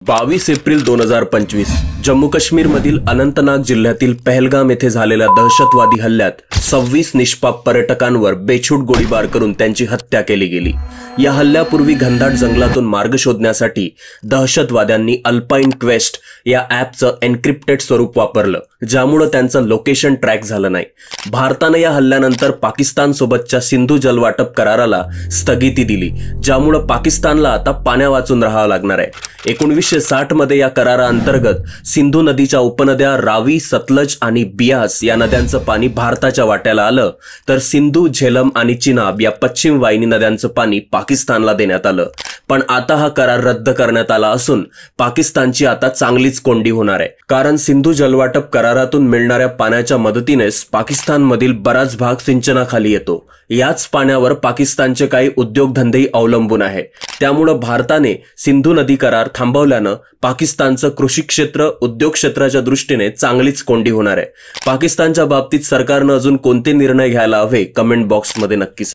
22 April 2025 Jammu Kashmir मधील अनंतनाग जिल्ह्यातील पहलगाम येथे झालेल्या दहशतवादी हल्ल्यात 26 निष्पाप पर्यटकांवर बेछूट गोळीबार करून त्यांची हत्या केली गेली। या हल्ल्यापूर्वी घनदाट जंगलातून मार्ग शोधण्यासाठी दहशतवाद्यांनी अल्पाइन क्वेस्ट या ॲपचं एन्क्रिप्टेड स्वरूप वापरलं, ज्यामुळे त्यांचं लोकेशन ट्रॅक झालं नाही। भारताने या हल्ल्यानंतर पाकिस्तान सोबतच्या सिंधू जलवाटप कराराला स्थगिती दिली, ज्यामुळे पाकिस्तानला आता पाण्या वाचून राहावं लागणार आहे। 1960 मध्ये या कराराअंतर्गत सिंधू नदीच्या उपनद्या रावी, सतलज आणि बियास या नद्यांचं पाणी भारताच्या वाट्याला आलं, तर सिंधू, झेलम आणि चिनाब या पश्चिम वाहिनी नद्यांचं पाणी पाकिस्तानला देण्यात आलं। पण आता हा करार रद्द करण्यात आला असून पाकिस्तानची आता चांगलीच कोंडी होणार आहे, कारण सिंधू जलवाटप करारातून मिळणाऱ्या पाण्याच्या मदतीनेच पाकिस्तानमधील बराच भाग सिंचनाखाली येतो। याच पाण्यावर पाकिस्तानचे काही उद्योगधंदेही अवलंबून आहे। त्यामुळे भारताने सिंधू नदी करार थांबवल्यानं पाकिस्तानचं कृषी क्षेत्र, उद्योग क्षेत्राच्या दृष्टीने चांगलीच कोंडी होणार आहे। पाकिस्तानच्या बाबतीत सरकारनं अजून कोणते निर्णय घ्यायला हवे, कमेंट बॉक्समध्ये नक्की